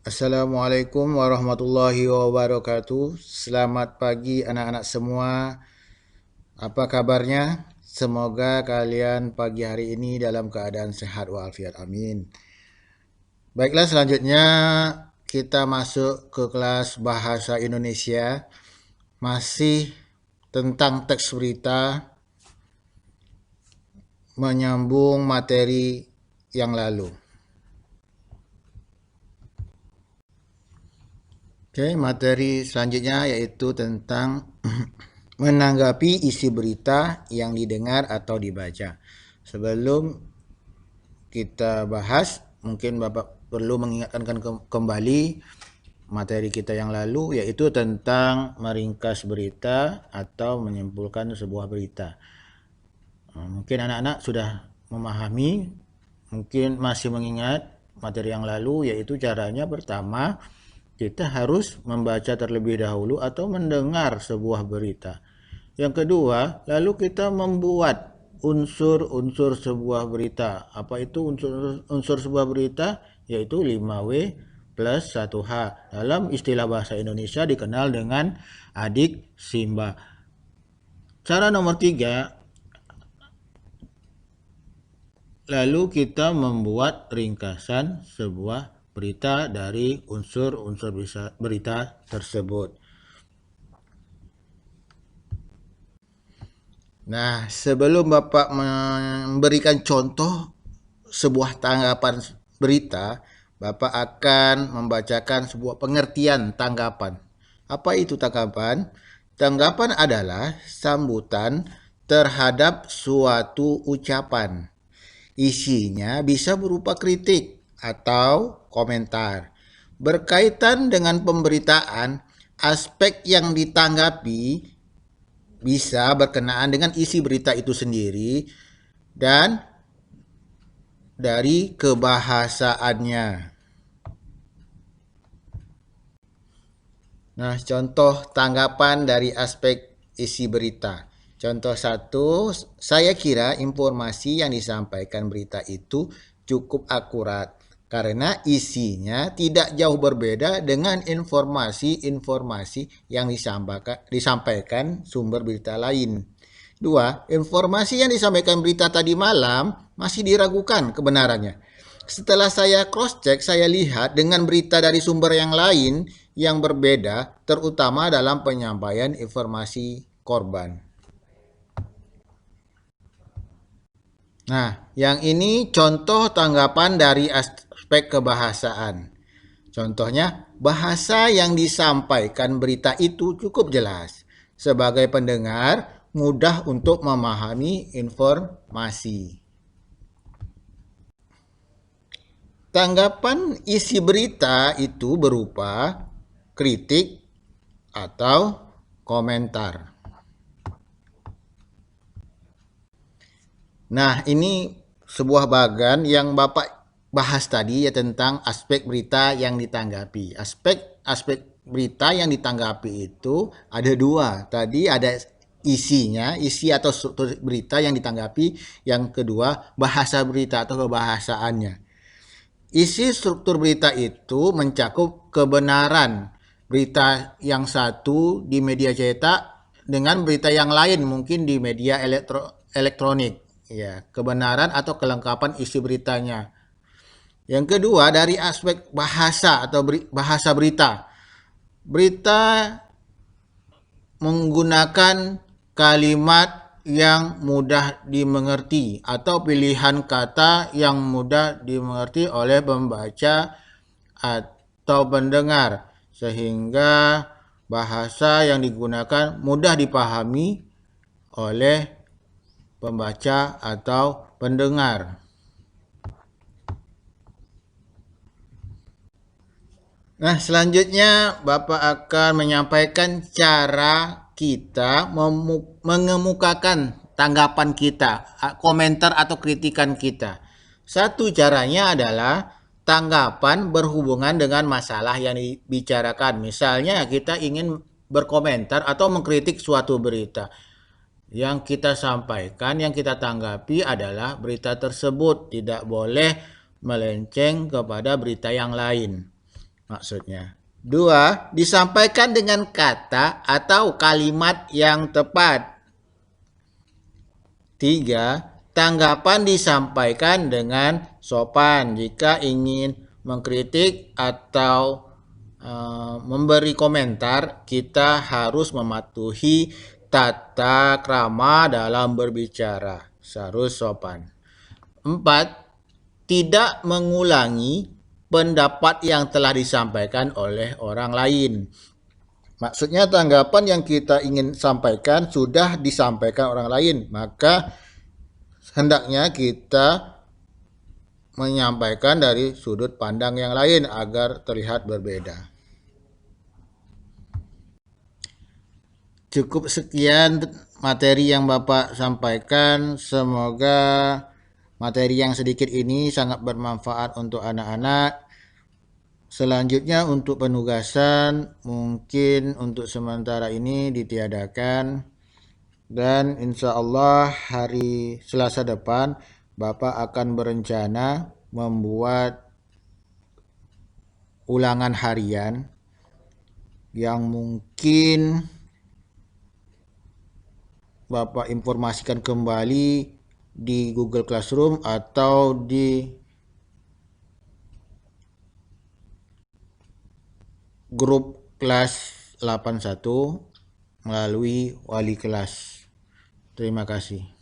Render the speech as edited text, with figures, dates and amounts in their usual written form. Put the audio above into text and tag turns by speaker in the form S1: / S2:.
S1: Assalamualaikum warahmatullahi wabarakatuh. Selamat pagi anak-anak semua. Apa kabarnya? Semoga kalian pagi hari ini dalam keadaan sehat walafiat. Amin. Baiklah, selanjutnya kita masuk ke kelas bahasa Indonesia. Masih tentang teks berita, menyambung materi yang lalu. Oke, materi selanjutnya yaitu tentang menanggapi isi berita yang didengar atau dibaca. Sebelum kita bahas, mungkin Bapak perlu mengingatkan kembali materi kita yang lalu, yaitu tentang meringkas berita atau menyimpulkan sebuah berita. Mungkin anak-anak sudah memahami, mungkin masih mengingat materi yang lalu, yaitu caranya pertama, kita harus membaca terlebih dahulu atau mendengar sebuah berita. Yang kedua, lalu kita membuat unsur-unsur sebuah berita. Apa itu unsur sebuah berita? Yaitu 5W plus 1H. Dalam istilah bahasa Indonesia dikenal dengan adik Simba. Cara nomor 3, lalu kita membuat ringkasan sebuah berita dari unsur-unsur berita tersebut. Nah, sebelum Bapak memberikan contoh sebuah tanggapan berita, Bapak akan membacakan sebuah pengertian tanggapan. Apa itu tanggapan? Tanggapan adalah sambutan terhadap suatu ucapan. Isinya bisa berupa kritik atau komentar. Berkaitan dengan pemberitaan, aspek yang ditanggapi bisa berkenaan dengan isi berita itu sendiri dan dari kebahasaannya. Nah, contoh tanggapan dari aspek isi berita. Contoh 1, saya kira informasi yang disampaikan berita itu cukup akurat karena isinya tidak jauh berbeda dengan informasi-informasi yang disampaikan sumber berita lain. 2, informasi yang disampaikan berita tadi malam masih diragukan kebenarannya. Setelah saya cross-check, saya lihat dengan berita dari sumber yang lain yang berbeda, terutama dalam penyampaian informasi korban. Nah, yang ini contoh tanggapan dari aspek kebahasaan. Contohnya, bahasa yang disampaikan berita itu cukup jelas. Sebagai pendengar, mudah untuk memahami informasi. Tanggapan isi berita itu berupa kritik atau komentar. Nah, ini sebuah bagian yang Bapak bahas tadi ya tentang aspek berita yang ditanggapi. Aspek berita yang ditanggapi itu ada 2. Tadi ada isinya, isi atau struktur berita yang ditanggapi. Yang kedua, bahasa berita atau kebahasaannya. Isi struktur berita itu mencakup kebenaran berita yang satu di media cetak dengan berita yang lain mungkin di media elektronik. Ya, kebenaran atau kelengkapan isi beritanya. Yang kedua, dari aspek bahasa atau bahasa berita. Berita menggunakan kalimat yang mudah dimengerti atau pilihan kata yang mudah dimengerti oleh pembaca atau pendengar, sehingga bahasa yang digunakan mudah dipahami oleh pembaca atau pendengar. Nah, selanjutnya Bapak akan menyampaikan cara kita mengemukakan tanggapan kita, komentar atau kritikan kita. Satu caranya adalah tanggapan berhubungan dengan masalah yang dibicarakan. Misalnya kita ingin berkomentar atau mengkritik suatu berita. Yang kita sampaikan, yang kita tanggapi adalah berita tersebut tidak boleh melenceng kepada berita yang lain. maksudnya. 2. Disampaikan dengan kata atau kalimat yang tepat. 3. Tanggapan disampaikan dengan sopan. Jika ingin mengkritik atau memberi komentar, kita harus mematuhi tata krama dalam berbicara. Harus sopan. 4. Tidak mengulangi pendapat yang telah disampaikan oleh orang lain. Maksudnya tanggapan yang kita ingin sampaikan sudah disampaikan orang lain, maka hendaknya kita menyampaikan dari sudut pandang yang lain agar terlihat berbeda. Cukup sekian materi yang Bapak sampaikan. Semoga materi yang sedikit ini sangat bermanfaat untuk anak-anak. Selanjutnya untuk penugasan mungkin untuk sementara ini ditiadakan. Dan insya Allah hari Selasa depan Bapak akan berencana membuat ulangan harian yang mungkin Bapak informasikan kembali di Google Classroom atau di grup kelas 81 melalui wali kelas. Terima kasih.